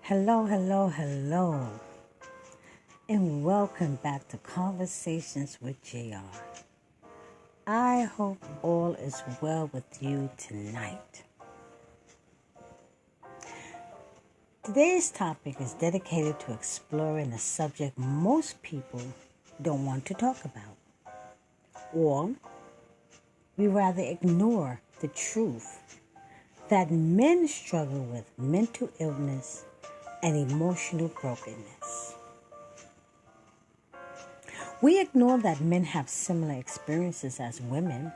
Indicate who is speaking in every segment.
Speaker 1: Hello, hello, hello, and welcome back to Conversations with JR. I hope all is well with you tonight. Today's topic is dedicated to exploring a subject most people don't want to talk about, or we rather ignore the truth that men struggle with mental illness and emotional brokenness. We ignore that men have similar experiences as women.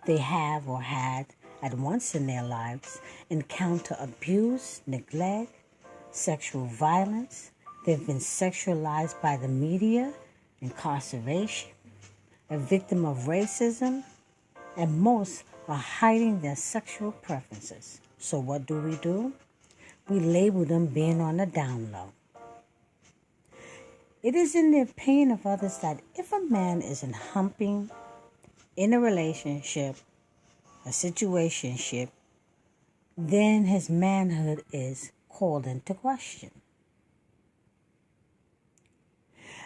Speaker 1: They have or had at once in their lives encountered abuse, neglect, sexual violence. They've been sexualized by the media, incarceration, a victim of racism, and most are hiding their sexual preferences. So what do? We label them being on the down low. It is in the opinion of others that if a man isn't humping in a relationship, a situationship, then his manhood is called into question.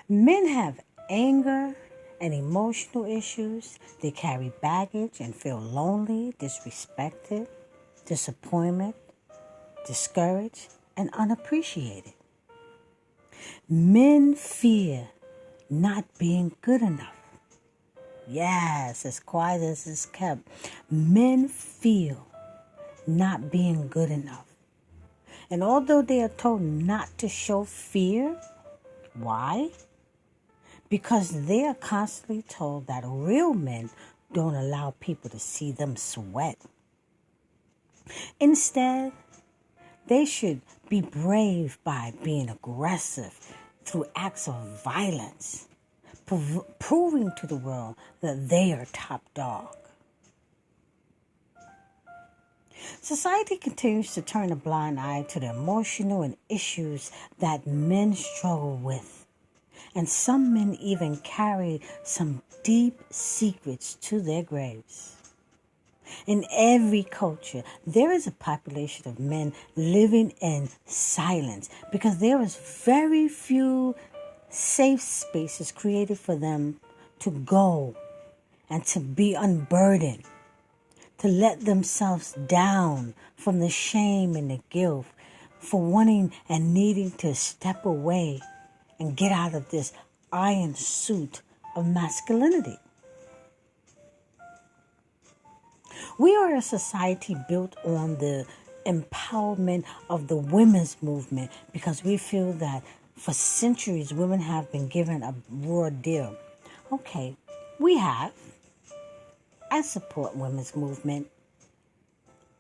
Speaker 1: Men have anger and emotional issues. They carry baggage and feel lonely, disrespected, disappointment, discouraged, and unappreciated. Men fear not being good enough. Yes, as quiet as it's kept. Men feel not being good enough. And although they are told not to show fear, why? Because they are constantly told that real men don't allow people to see them sweat. Instead, they should be brave by being aggressive through acts of violence, proving to the world that they are top dog. Society continues to turn a blind eye to the emotional and issues that men struggle with. And some men even carry some deep secrets to their graves. In every culture, there is a population of men living in silence because there is very few safe spaces created for them to go and to be unburdened, to let themselves down from the shame and the guilt for wanting and needing to step away and get out of this iron suit of masculinity. We are a society built on the empowerment of the women's movement because we feel that for centuries women have been given a raw deal. Okay, we have. I support women's movement.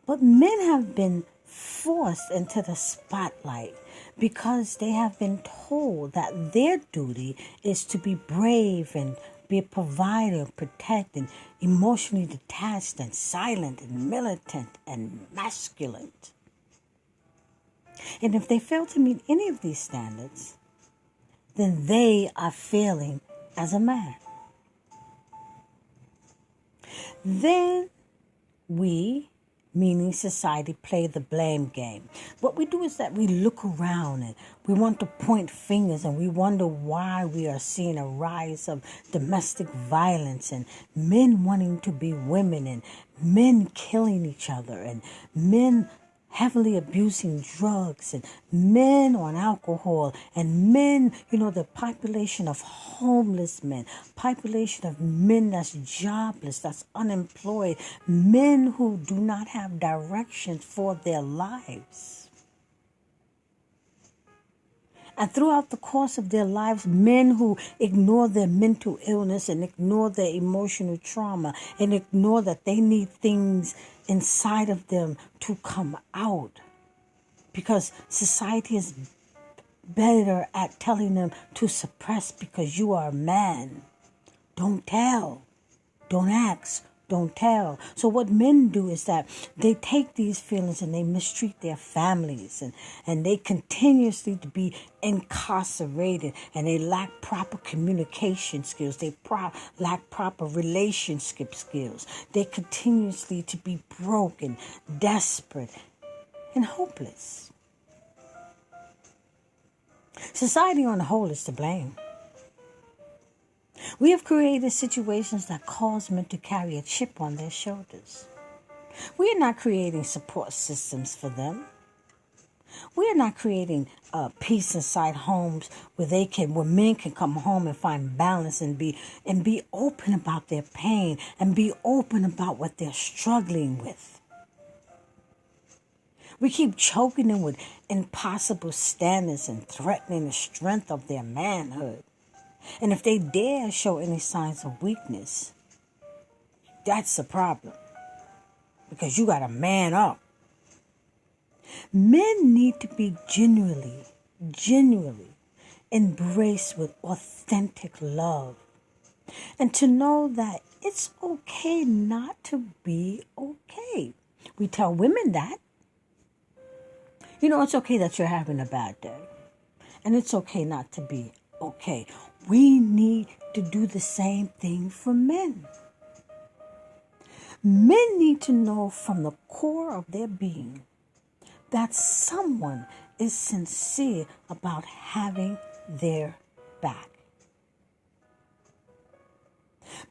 Speaker 1: But men have been forced into the spotlight because they have been told that their duty is to be brave and be a provider, protect, and emotionally detached and silent and militant and masculine. And if they fail to meet any of these standards, then they are failing as a man. Then we, meaning society, play the blame game. What we do is that we look around and we want to point fingers and we wonder why we are seeing a rise of domestic violence and men wanting to be women and men killing each other and men heavily abusing drugs and men on alcohol and men, the population of homeless men, population of men that's jobless, that's unemployed, men who do not have direction for their lives. And throughout the course of their lives, men who ignore their mental illness and ignore their emotional trauma and ignore that they need things inside of them to come out. Because society is better at telling them to suppress because you are a man. Don't tell. Don't ask. Don't tell. So what men do is that they take these feelings and they mistreat their families and they continuously to be incarcerated and they lack proper communication skills. They lack proper relationship skills. They continuously to be broken, desperate, and hopeless. Society on the whole is to blame. We have created situations that cause men to carry a chip on their shoulders. We are not creating support systems for them. We are not creating peace inside homes where men can come home and find balance and be open about their pain and be open about what they're struggling with. We keep choking them with impossible standards and threatening the strength of their manhood. And if they dare show any signs of weakness, that's a problem. Because you got to man up. Men need to be genuinely embraced with authentic love. And to know that it's okay not to be okay. We tell women that. It's okay that you're having a bad day. And it's okay not to be okay. We need to do the same thing for men. Men need to know from the core of their being that someone is sincere about having their back.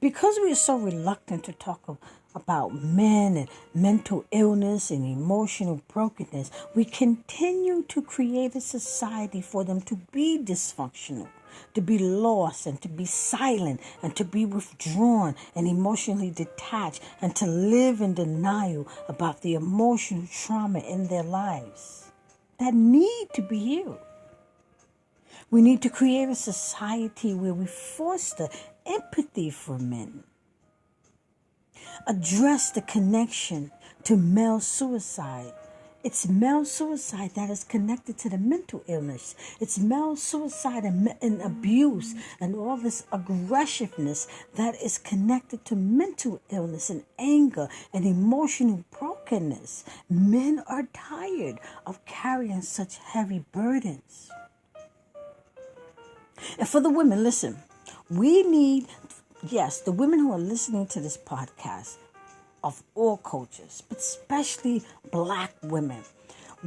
Speaker 1: Because we are so reluctant to talk about men and mental illness and emotional brokenness, we continue to create a society for them to be dysfunctional, to be lost and to be silent and to be withdrawn and emotionally detached and to live in denial about the emotional trauma in their lives that need to be healed. We need to create a society where we foster empathy for men. Address the connection to male suicide. It's male suicide that is connected to the mental illness. It's male suicide and abuse and all this aggressiveness that is connected to mental illness and anger and emotional brokenness. Men are tired of carrying such heavy burdens. And for the women, listen, we need, yes, the women who are listening to this podcast of all cultures, but especially Black women,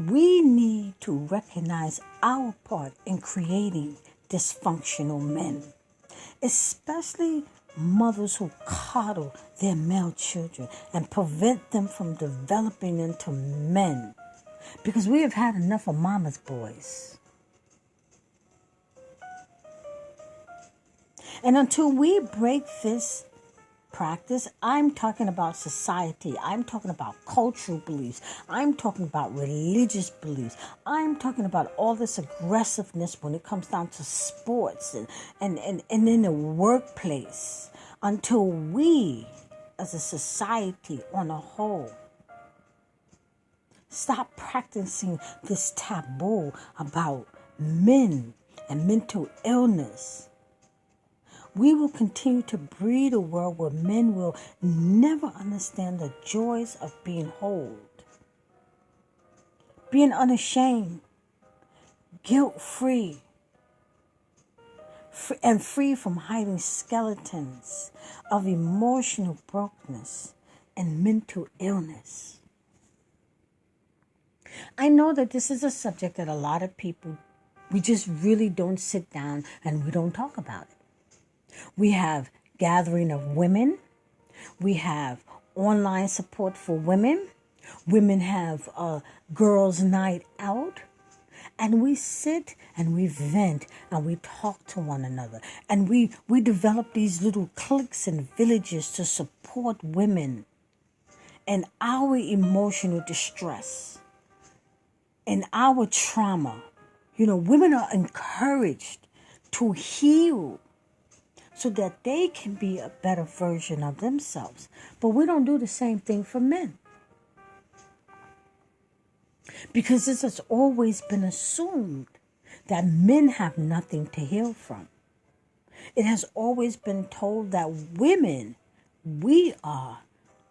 Speaker 1: we need to recognize our part in creating dysfunctional men, especially mothers who coddle their male children and prevent them from developing into men, because we have had enough of mama's boys. And until we break this practice, I'm talking about society. I'm talking about cultural beliefs. I'm talking about religious beliefs. I'm talking about all this aggressiveness when it comes down to sports and in the workplace. Until we, as a society on a whole, stop practicing this taboo about men and mental illness, we will continue to breed a world where men will never understand the joys of being whole, being unashamed, guilt-free, and free from hiding skeletons of emotional brokenness and mental illness. I know that this is a subject that a lot of people, we just really don't sit down and we don't talk about it. We have gathering of women. We have online support for women. Women have a girls' night out. And we sit and we vent and we talk to one another. And we develop these little cliques and villages to support women in our emotional distress and our trauma. Women are encouraged to heal so that they can be a better version of themselves. But we don't do the same thing for men. Because this has always been assumed that men have nothing to heal from. It has always been told that women, we are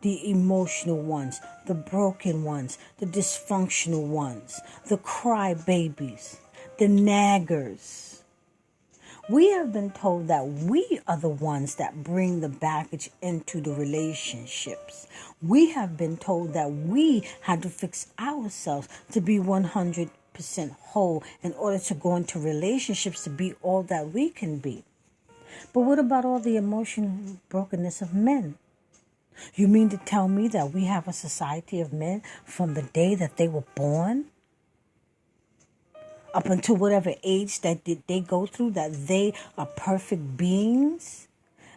Speaker 1: the emotional ones, the broken ones, the dysfunctional ones, the crybabies, the naggers. We have been told that we are the ones that bring the baggage into the relationships. We have been told that we had to fix ourselves to be 100% 100% whole in order to go into relationships to be all that we can be. But what about all the emotional brokenness of men? You mean to tell me that we have a society of men from the day that they were born up until whatever age that they go through, that they are perfect beings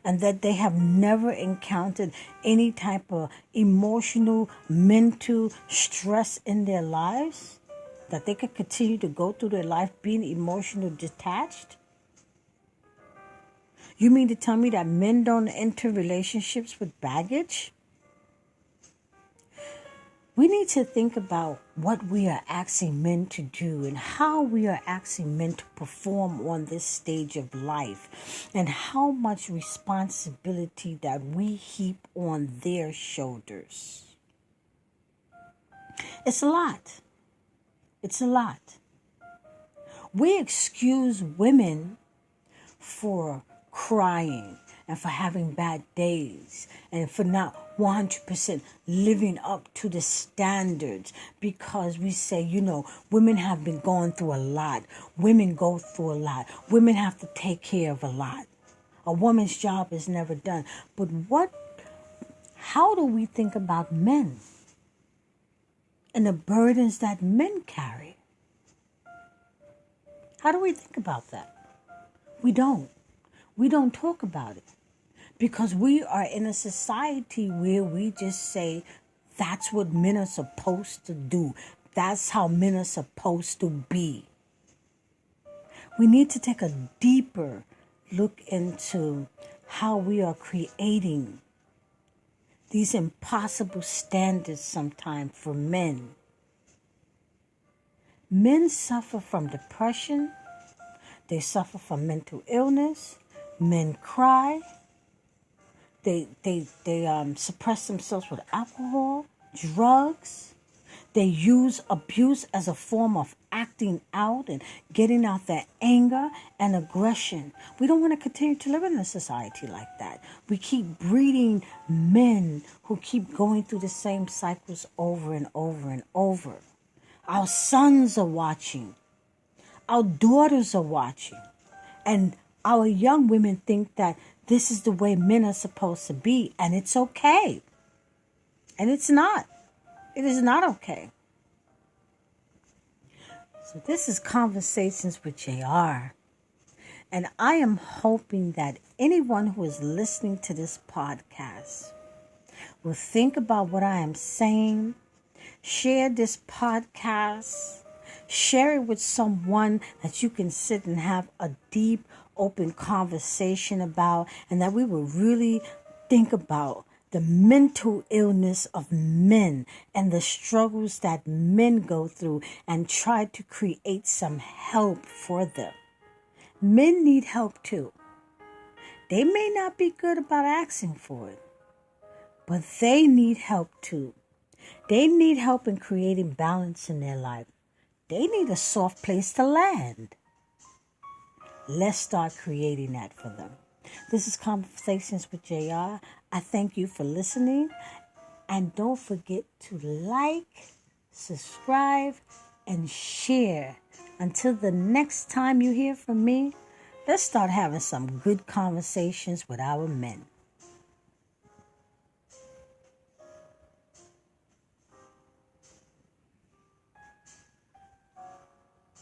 Speaker 1: and that they have never encountered any type of emotional, mental stress in their lives? That they could continue to go through their life being emotionally detached? You mean to tell me that men don't enter relationships with baggage? We need to think about what we are asking men to do and how we are asking men to perform on this stage of life and how much responsibility that we heap on their shoulders. It's a lot. It's a lot. We excuse women for crying and for having bad days and for not 100% living up to the standards because we say, women have been going through a lot. Women go through a lot. Women have to take care of a lot. A woman's job is never done. But how do we think about men and the burdens that men carry? How do we think about that? We don't. We don't talk about it. Because we are in a society where we just say that's what men are supposed to do. That's how men are supposed to be. We need to take a deeper look into how we are creating these impossible standards sometimes for men. Men suffer from depression. They suffer from mental illness. Men cry. They suppress themselves with alcohol, drugs. They use abuse as a form of acting out and getting out their anger and aggression. We don't want to continue to live in a society like that. We keep breeding men who keep going through the same cycles over and over and over. Our sons are watching. Our daughters are watching. And our young women think that this is the way men are supposed to be, and it's okay. And it's not. It is not okay. So this is Conversations with JR. And I am hoping that anyone who is listening to this podcast will think about what I am saying. Share this podcast. Share it with someone that you can sit and have a deep, open conversation about, and that we will really think about the mental illness of men and the struggles that men go through and try to create some help for them. Men need help too. They may not be good about asking for it, but they need help too. They need help in creating balance in their life. They need a soft place to land. Let's start creating that for them. This is Conversations with JR. I thank you for listening. And don't forget to like, subscribe, and share. Until the next time you hear from me, let's start having some good conversations with our men.